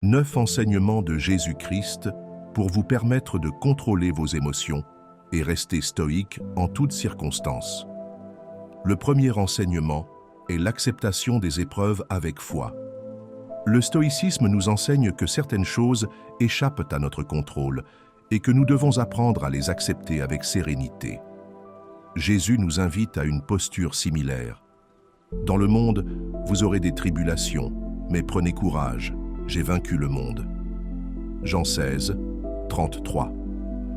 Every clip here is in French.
9 enseignements de Jésus-Christ pour vous permettre de contrôler vos émotions et rester stoïque en toutes circonstances. Le premier enseignement est l'acceptation des épreuves avec foi. Le stoïcisme nous enseigne que certaines choses échappent à notre contrôle et que nous devons apprendre à les accepter avec sérénité. Jésus nous invite à une posture similaire. Dans le monde, vous aurez des tribulations, mais prenez courage, j'ai vaincu le monde. Jean 16, 33.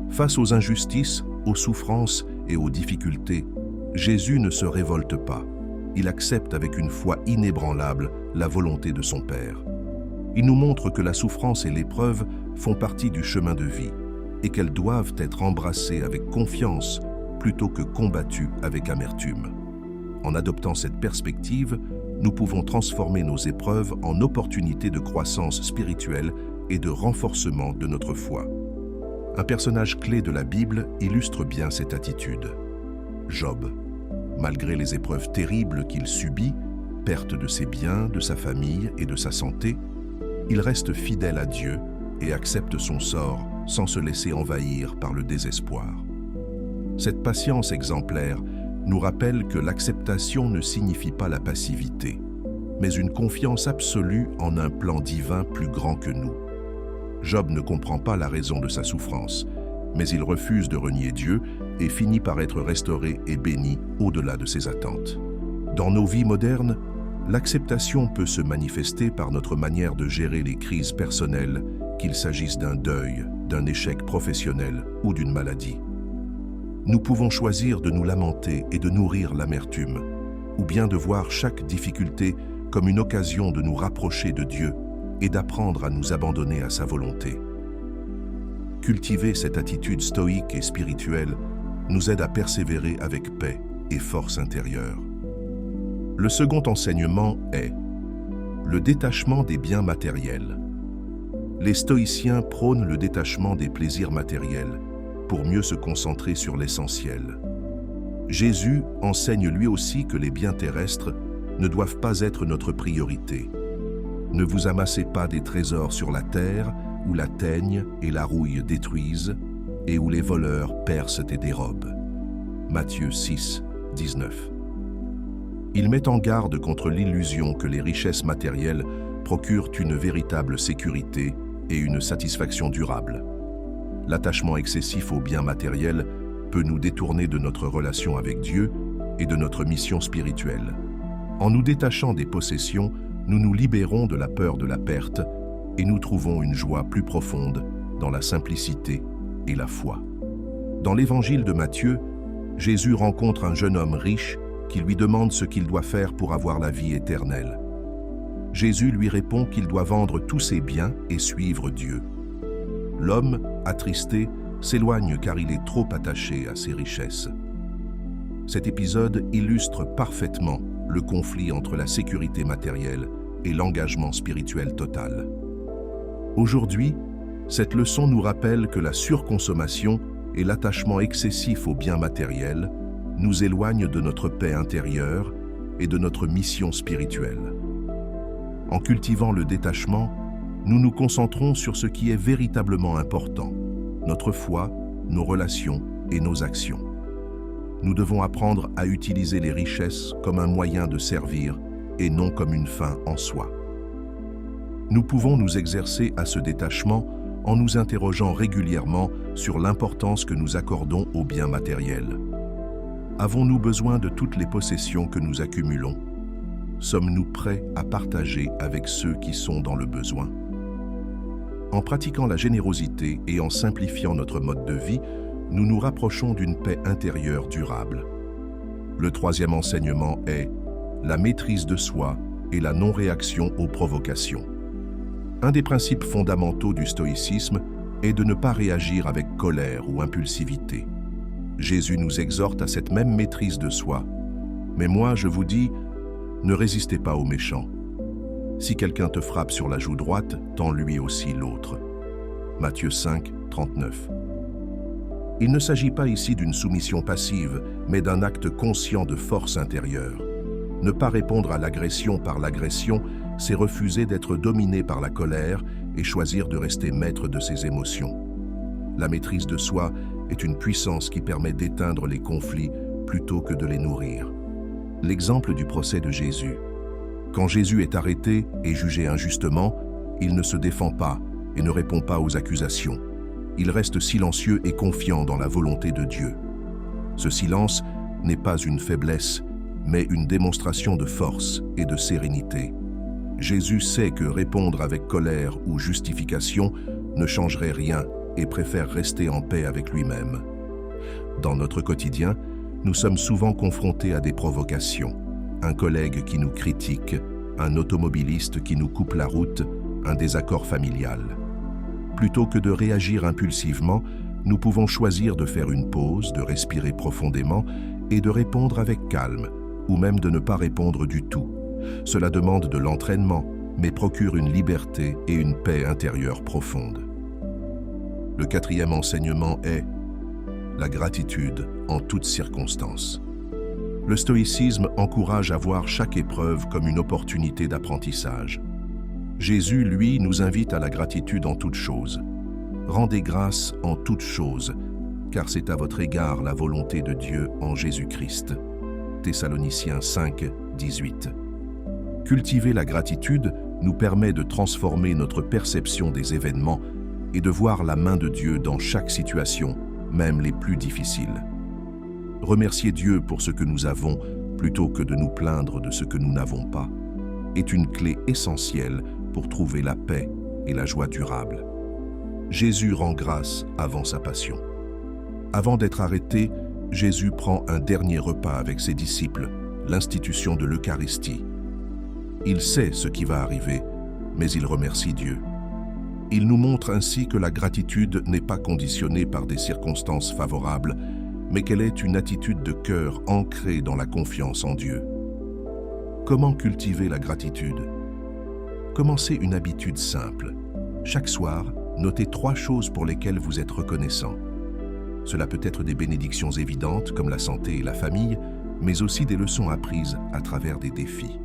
Face aux injustices, aux souffrances et aux difficultés, Jésus ne se révolte pas. Il accepte avec une foi inébranlable la volonté de son Père. Il nous montre que la souffrance et l'épreuve font partie du chemin de vie et qu'elles doivent être embrassées avec confiance plutôt que combattues avec amertume. En adoptant cette perspective, nous pouvons transformer nos épreuves en opportunités de croissance spirituelle et de renforcement de notre foi. Un personnage clé de la Bible illustre bien cette attitude. Job. Malgré les épreuves terribles qu'il subit, perte de ses biens, de sa famille et de sa santé, il reste fidèle à Dieu et accepte son sort sans se laisser envahir par le désespoir. Cette patience exemplaire nous rappelle que l'acceptation ne signifie pas la passivité, mais une confiance absolue en un plan divin plus grand que nous. Job ne comprend pas la raison de sa souffrance, mais il refuse de renier Dieu et finit par être restauré et béni au-delà de ses attentes. Dans nos vies modernes, l'acceptation peut se manifester par notre manière de gérer les crises personnelles, qu'il s'agisse d'un deuil, d'un échec professionnel ou d'une maladie. Nous pouvons choisir de nous lamenter et de nourrir l'amertume, ou bien de voir chaque difficulté comme une occasion de nous rapprocher de Dieu et d'apprendre à nous abandonner à sa volonté. Cultiver cette attitude stoïque et spirituelle nous aide à persévérer avec paix et force intérieure. Le second enseignement est le détachement des biens matériels. Les stoïciens prônent le détachement des plaisirs matériels pour mieux se concentrer sur l'essentiel. Jésus enseigne lui aussi que les biens terrestres ne doivent pas être notre priorité. Ne vous amassez pas des trésors sur la terre où la teigne et la rouille détruisent et où les voleurs percent et dérobent. Matthieu 6, 19. Il met en garde contre l'illusion que les richesses matérielles procurent une véritable sécurité et une satisfaction durable. L'attachement excessif aux biens matériels peut nous détourner de notre relation avec Dieu et de notre mission spirituelle. En nous détachant des possessions, nous nous libérons de la peur de la perte et nous trouvons une joie plus profonde dans la simplicité et la foi. Dans l'évangile de Matthieu, Jésus rencontre un jeune homme riche qui lui demande ce qu'il doit faire pour avoir la vie éternelle. Jésus lui répond qu'il doit vendre tous ses biens et suivre Dieu. L'homme, attristé, s'éloigne car il est trop attaché à ses richesses. Cet épisode illustre parfaitement le conflit entre la sécurité matérielle et l'engagement spirituel total. Aujourd'hui, cette leçon nous rappelle que la surconsommation et l'attachement excessif aux biens matériels nous éloignent de notre paix intérieure et de notre mission spirituelle. En cultivant le détachement, nous nous concentrons sur ce qui est véritablement important, notre foi, nos relations et nos actions. Nous devons apprendre à utiliser les richesses comme un moyen de servir et non comme une fin en soi. Nous pouvons nous exercer à ce détachement en nous interrogeant régulièrement sur l'importance que nous accordons aux biens matériels. Avons-nous besoin de toutes les possessions que nous accumulons? Sommes-nous prêts à partager avec ceux qui sont dans le besoin? En pratiquant la générosité et en simplifiant notre mode de vie, nous nous rapprochons d'une paix intérieure durable. Le troisième enseignement est la maîtrise de soi et la non-réaction aux provocations. Un des principes fondamentaux du stoïcisme est de ne pas réagir avec colère ou impulsivité. Jésus nous exhorte à cette même maîtrise de soi. Mais moi, je vous dis, ne résistez pas aux méchants. Si quelqu'un te frappe sur la joue droite, tends-lui aussi l'autre. Matthieu 5, 39. Il ne s'agit pas ici d'une soumission passive, mais d'un acte conscient de force intérieure. Ne pas répondre à l'agression par l'agression, c'est refuser d'être dominé par la colère et choisir de rester maître de ses émotions. La maîtrise de soi est une puissance qui permet d'éteindre les conflits plutôt que de les nourrir. L'exemple du procès de Jésus. Quand Jésus est arrêté et jugé injustement, il ne se défend pas et ne répond pas aux accusations. Il reste silencieux et confiant dans la volonté de Dieu. Ce silence n'est pas une faiblesse, mais une démonstration de force et de sérénité. Jésus sait que répondre avec colère ou justification ne changerait rien et préfère rester en paix avec lui-même. Dans notre quotidien, nous sommes souvent confrontés à des provocations. Un collègue qui nous critique, un automobiliste qui nous coupe la route, un désaccord familial. Plutôt que de réagir impulsivement, nous pouvons choisir de faire une pause, de respirer profondément et de répondre avec calme, ou même de ne pas répondre du tout. Cela demande de l'entraînement, mais procure une liberté et une paix intérieure profonde. Le quatrième enseignement est la gratitude en toutes circonstances. Le stoïcisme encourage à voir chaque épreuve comme une opportunité d'apprentissage. Jésus, lui, nous invite à la gratitude en toutes choses. Rendez grâce en toutes choses, car c'est à votre égard la volonté de Dieu en Jésus-Christ. Thessaloniciens 5, 18. Cultiver la gratitude nous permet de transformer notre perception des événements et de voir la main de Dieu dans chaque situation, même les plus difficiles. Remercier Dieu pour ce que nous avons, plutôt que de nous plaindre de ce que nous n'avons pas, est une clé essentielle pour trouver la paix et la joie durable. Jésus rend grâce avant sa passion. Avant d'être arrêté, Jésus prend un dernier repas avec ses disciples, l'institution de l'Eucharistie. Il sait ce qui va arriver, mais il remercie Dieu. Il nous montre ainsi que la gratitude n'est pas conditionnée par des circonstances favorables, mais qu'elle est une attitude de cœur ancrée dans la confiance en Dieu. Comment cultiver la gratitude? Commencez une habitude simple. Chaque soir, notez 3 choses pour lesquelles vous êtes reconnaissant. Cela peut être des bénédictions évidentes comme la santé et la famille, mais aussi des leçons apprises à travers des défis.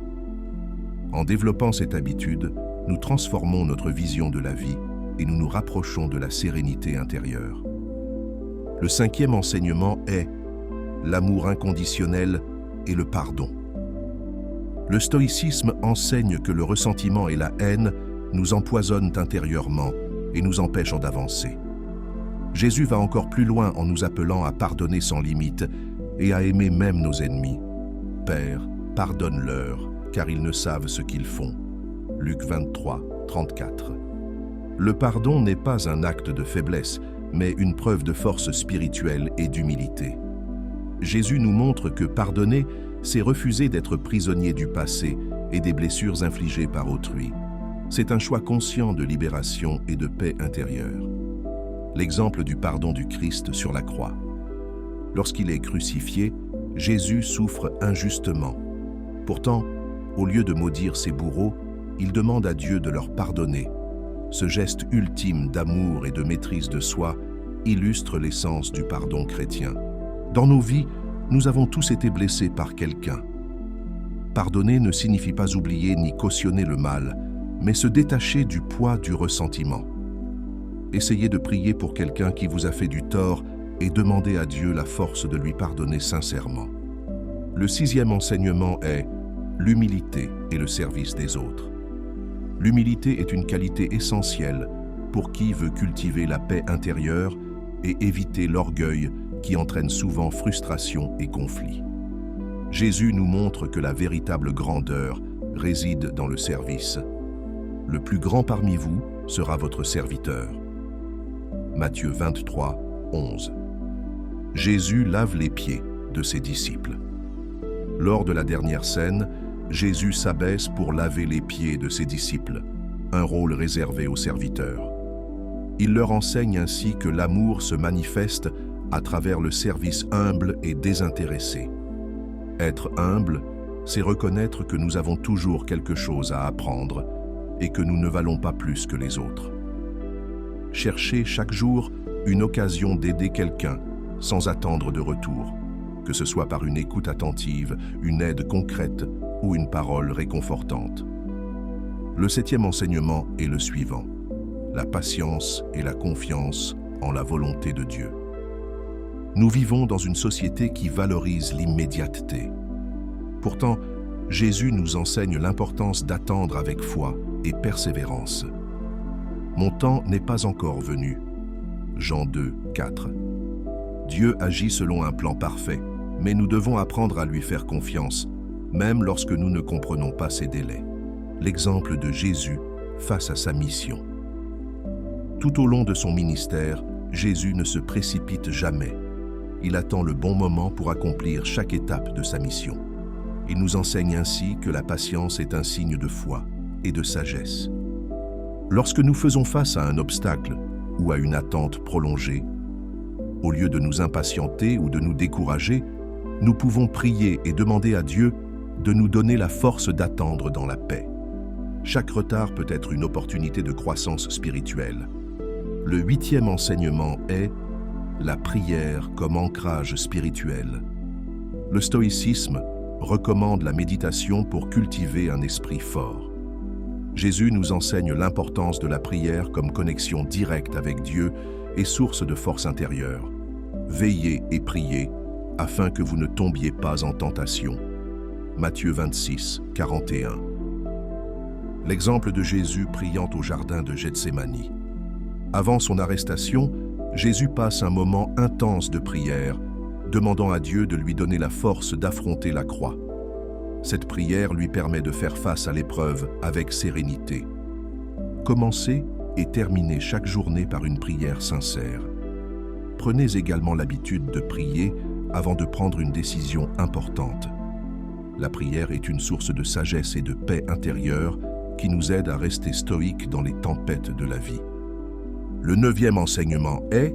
En développant cette habitude, nous transformons notre vision de la vie et nous nous rapprochons de la sérénité intérieure. Le 5e enseignement est l'amour inconditionnel et le pardon. Le stoïcisme enseigne que le ressentiment et la haine nous empoisonnent intérieurement et nous empêchent d'avancer. Jésus va encore plus loin en nous appelant à pardonner sans limite et à aimer même nos ennemis. Père, pardonne-leur, car ils ne savent ce qu'ils font. Luc 23, 34. Le pardon n'est pas un acte de faiblesse, mais une preuve de force spirituelle et d'humilité. Jésus nous montre que pardonner, c'est refuser d'être prisonnier du passé et des blessures infligées par autrui. C'est un choix conscient de libération et de paix intérieure. L'exemple du pardon du Christ sur la croix. Lorsqu'il est crucifié, Jésus souffre injustement. Pourtant, au lieu de maudire ses bourreaux, il demande à Dieu de leur pardonner. Ce geste ultime d'amour et de maîtrise de soi illustre l'essence du pardon chrétien. Dans nos vies, nous avons tous été blessés par quelqu'un. Pardonner ne signifie pas oublier ni cautionner le mal, mais se détacher du poids du ressentiment. Essayez de prier pour quelqu'un qui vous a fait du tort et demandez à Dieu la force de lui pardonner sincèrement. Le 6e enseignement est l'humilité et le service des autres. L'humilité est une qualité essentielle pour qui veut cultiver la paix intérieure et éviter l'orgueil qui entraîne souvent frustration et conflit. Jésus nous montre que la véritable grandeur réside dans le service. Le plus grand parmi vous sera votre serviteur. Matthieu 23, 11. Jésus lave les pieds de ses disciples. Lors de la dernière scène, Jésus s'abaisse pour laver les pieds de ses disciples, un rôle réservé aux serviteurs. Il leur enseigne ainsi que l'amour se manifeste à travers le service humble et désintéressé. Être humble, c'est reconnaître que nous avons toujours quelque chose à apprendre et que nous ne valons pas plus que les autres. Cherchez chaque jour une occasion d'aider quelqu'un sans attendre de retour, que ce soit par une écoute attentive, une aide concrète ou une parole réconfortante. Le 7e enseignement est le suivant. la patience et la confiance en la volonté de Dieu. Nous vivons dans une société qui valorise l'immédiateté. Pourtant, Jésus nous enseigne l'importance d'attendre avec foi et persévérance. Mon temps n'est pas encore venu. Jean 2, 4. Dieu agit selon un plan parfait, mais nous devons apprendre à lui faire confiance, même lorsque nous ne comprenons pas ses délais. L'exemple de Jésus face à sa mission. Tout au long de son ministère, Jésus ne se précipite jamais. Il attend le bon moment pour accomplir chaque étape de sa mission. Il nous enseigne ainsi que la patience est un signe de foi et de sagesse. Lorsque nous faisons face à un obstacle ou à une attente prolongée, au lieu de nous impatienter ou de nous décourager, nous pouvons prier et demander à Dieu de nous donner la force d'attendre dans la paix. Chaque retard peut être une opportunité de croissance spirituelle. Le 8e enseignement est la prière comme ancrage spirituel. Le stoïcisme recommande la méditation pour cultiver un esprit fort. Jésus nous enseigne l'importance de la prière comme connexion directe avec Dieu et source de force intérieure. Veillez et priez afin que vous ne tombiez pas en tentation. Matthieu 26, 41. L'exemple de Jésus priant au jardin de Gethsémani. Avant son arrestation, Jésus passe un moment intense de prière, demandant à Dieu de lui donner la force d'affronter la croix. Cette prière lui permet de faire face à l'épreuve avec sérénité. Commencez et terminez chaque journée par une prière sincère. Prenez également l'habitude de prier avant de prendre une décision importante. La prière est une source de sagesse et de paix intérieure qui nous aide à rester stoïques dans les tempêtes de la vie. Le 9e enseignement est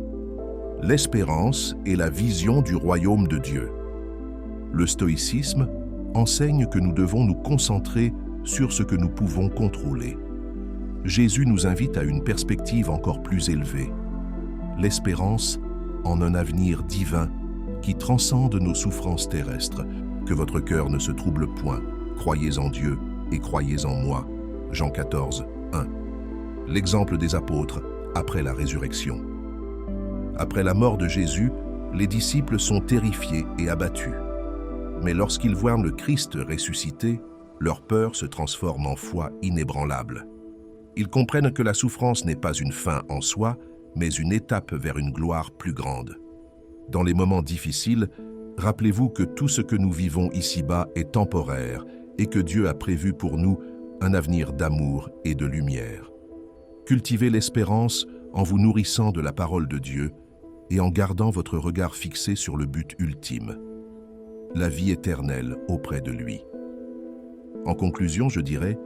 l'espérance et la vision du royaume de Dieu. Le stoïcisme enseigne que nous devons nous concentrer sur ce que nous pouvons contrôler. Jésus nous invite à une perspective encore plus élevée, l'espérance en un avenir divin qui transcende nos souffrances terrestres. Que votre cœur ne se trouble point, croyez en Dieu et croyez en moi. Jean 14, 1. L'exemple des apôtres après la résurrection. Après la mort de Jésus, les disciples sont terrifiés et abattus. Mais lorsqu'ils voient le Christ ressuscité, leur peur se transforme en foi inébranlable. Ils comprennent que la souffrance n'est pas une fin en soi, mais une étape vers une gloire plus grande. Dans les moments difficiles, rappelez-vous que tout ce que nous vivons ici-bas est temporaire et que Dieu a prévu pour nous un avenir d'amour et de lumière. Cultivez l'espérance en vous nourrissant de la parole de Dieu et en gardant votre regard fixé sur le but ultime, la vie éternelle auprès de lui. En conclusion, je dirais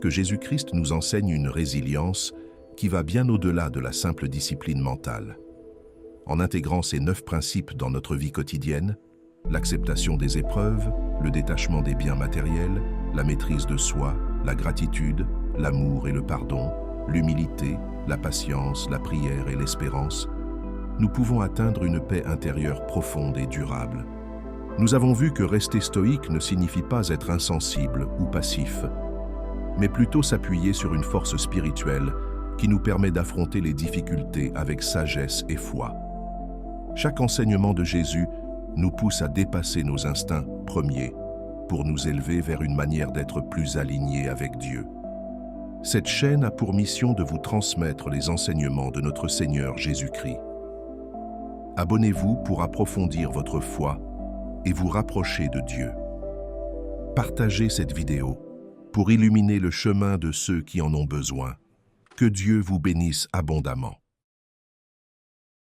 que Jésus-Christ nous enseigne une résilience qui va bien au-delà de la simple discipline mentale. En intégrant ces 9 principes dans notre vie quotidienne, l'acceptation des épreuves, le détachement des biens matériels, la maîtrise de soi, la gratitude, l'amour et le pardon, l'humilité, la patience, la prière et l'espérance, nous pouvons atteindre une paix intérieure profonde et durable. Nous avons vu que rester stoïque ne signifie pas être insensible ou passif, mais plutôt s'appuyer sur une force spirituelle qui nous permet d'affronter les difficultés avec sagesse et foi. Chaque enseignement de Jésus nous pousse à dépasser nos instincts premiers pour nous élever vers une manière d'être plus alignés avec Dieu. Cette chaîne a pour mission de vous transmettre les enseignements de notre Seigneur Jésus-Christ. Abonnez-vous pour approfondir votre foi et vous rapprocher de Dieu. Partagez cette vidéo pour illuminer le chemin de ceux qui en ont besoin. Que Dieu vous bénisse abondamment.